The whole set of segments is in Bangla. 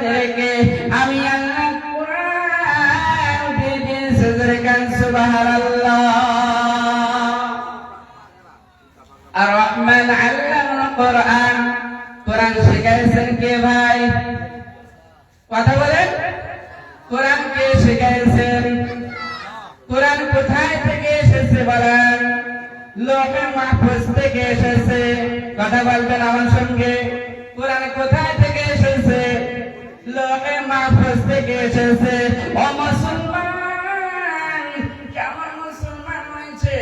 তোমাদেরকে আমি আল্লাহ কোরআন দিয়ে দিয়েছি, যেরকম সুবহানাল্লাহ। আর রহমান আল্লামা কোরআন, কোরআন শিখাইছেন কে ভাই? কথা বলেন, কোরআন কে শিখাইছেন? কোরআন কোথায় থেকে এসেছে বলেন? লোহে মাহফুজ থেকে এসেছে। কথা বলবেন আমার সঙ্গে, কোরআন কোথায় থেকে এসেছে? লোহে মাহফুজ থেকে এসেছে। ও মুসলমান, কেমন মুসলমান হয়েছে?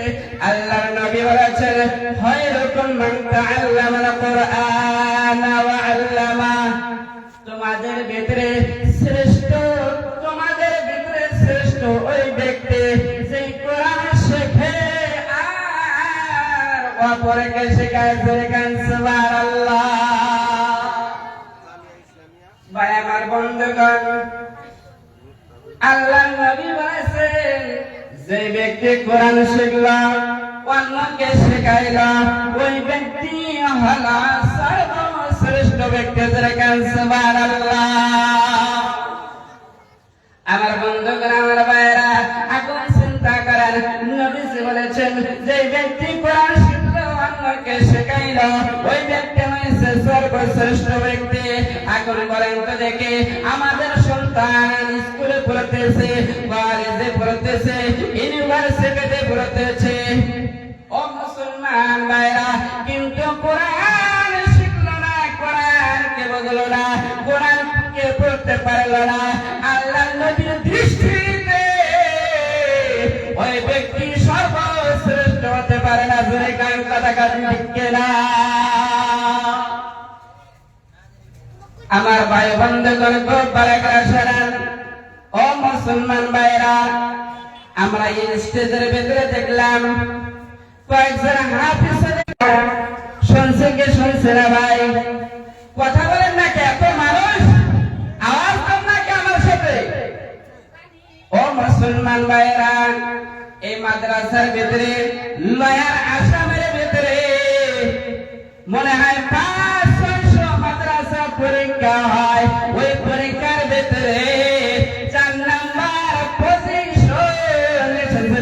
আল্লাহর নবী বলেছেন, খায়রুকুম মান তাআল্লামাল কুরআন ওয়া আল্লামা। তোমাদের ভিতরে শ্রেষ্ঠ, তোমাদের ভিতরে শ্রেষ্ঠ ওই ব্যক্তি যে কোরআন শেখে আর অপরকে শেখায়। সুবহানাল্লাহ। ভাই আমার বন্ধুগণ, আল্লাহর নবী বলেছেন, যে ব্যক্তি কোরআন শিখল অন্যকে শেখাইল ওই ব্যক্তি হল সর্বশ্রেষ্ঠ ব্যক্তি। সুবহানাল্লাহ। আমার বন্ধুগণ, আমার ভাইরা, এখন চিন্তা করেন, নবীজি বলেছেন যে ব্যক্তি কোরআন শিখল অন্যকে শেখাইল ওই ব্যক্তি হয়েছে সর্বশ্রেষ্ঠ ব্যক্তি। এখন বলেন তো দেখি, আমাদের সন্তান স্কুলে পড়তেছে, কলেজে পড়তেছে, ইউনিভার্সিটিতে পড়তেছে, ও মুসলমান ভাইরা, কিন্তু কোরআন শিখল না, কোরআনকে বুঝল না, কোরআনকে পড়তে পারল না। আল্লাহর নবীর দৃষ্টিতে ওই ব্যক্তি সর্বশ্রেষ্ঠ হতে পারে না। জোরে কান কথা ঠিক না? আমার ভাই বন্ধুগণ, খুব ভালো করে শোনেন, ও মুসলমান ভাইরা, আমরা এই স্টেজের ভিতরে দেখলাম কয়েকজন হাফেজ শুনছে কি শুনছে না ভাই? কথা বলেন না কে? এত মানুষ আওয়াজ কর না কে আমার সাথে? ও মুসলমান ভাইরা, এই মাদ্রাসার ভিতরে লয়ার আসামের ভিতরে মনে হয় 500 মাদ্রাসা পরীক্ষা হয়। ওই পরীক্ষার ভিতরে 4 নাম্বার পজিশন এসেছে।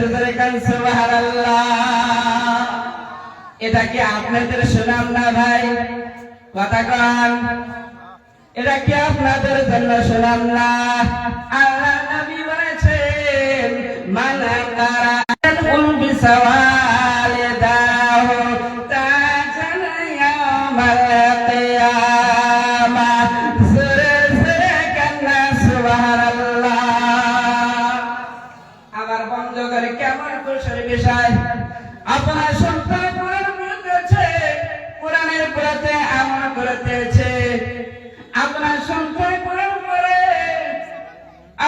সুবহানাল্লাহ। এটা কি আপনাদের সুনাম না ভাই? কথা কন, এটা কি আপনাদের জন্য সুনাম না? আল্লাহ নবী বলেছেন, মান কারান বিসাওয়ালিদাহু তাজান ইয়াউমাল কিয়ামাহ। সুবহানাল্লাহ। আমার বন্ধুগণ, কেমন খুশির বিষয়! আপনার সন্তান কোরআন পড়তেছে, কোরআনের প্রতি আমল করতেছে। আপনার সন্তান কোরআন পড়ে,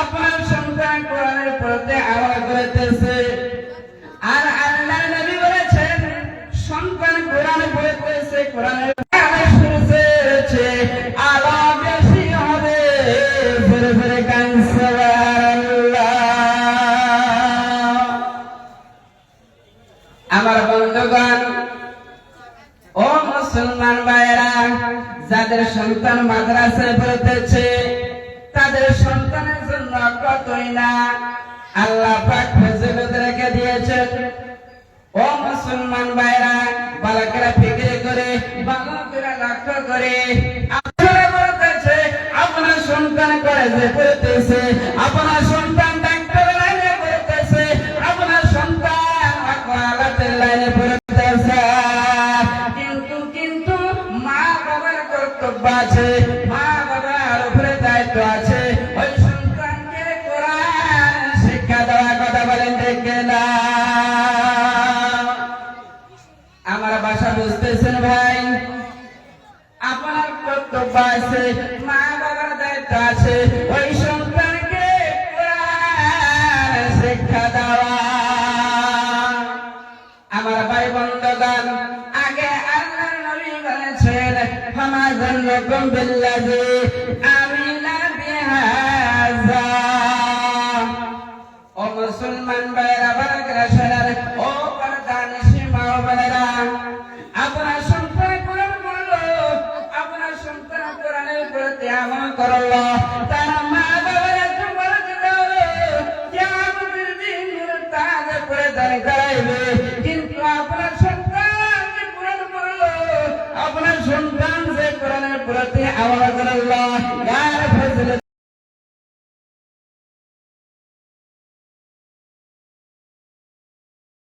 আপনার সন্তান কোরআনের প্রতি আমল করতেছে। আর আল্লাহর নবী বলেছেন, সন্তান কোরআন পড়তেছে, কোরআনের আমল শুনছে, আলো বেশি হবে। ফিরে ফিরে গান। সুবহানাল্লাহ। আমার বন্ধুগণ, ও মুসলমান ভাইরা, যাদের সন্তান মাদ্রাসায় পড়তেছে তাদের সন্তানের জন্য কতই না আল্লাহ পাক ফজিলত রেখে দিয়েছেন। ও মুসলমান ভাইরা, ভালো করে ফিকির করে, ভালো করে লক্ষ্য করে আপনারা বলতেছে, আপনার সন্তান কলেজে পড়তেছে, আপনার সন্তান ডাক্তার লাইনে পড়তেছে, আপনার সন্তান ওয়াকালাতের লাইনে পড়তেছে, কিন্তু মা বাবার কর্তব্য আছে, মা বাবার উপরে দায়িত্ব আছে ওই সন্তানকে কোরআন শিক্ষা দেওয়া। কথা বলেন ঠিক না? আমার ভাষা বুঝতেছেন ভাই? আপনার কর্তব্য আছে, মা বাবার দায়িত্ব আছে ওই সন্তানকে কোরআন শিক্ষা দেওয়া। আমার ভাই বন্ধুগণ, আগে আল্লাহর নবী বলেছেন, ফামা যান্নুকুম বিল্লাযী আমিলা বিহাযা। ও মুসলমান ভাইরা, ভালো করে শোনেন, ও পর্দানিশী মা বোনেরা, আপনার সন্তান কোরআন পড়লো, আপনার সন্তান কোরআনের প্রতি আমল করলো, প্রতি আওয়াজ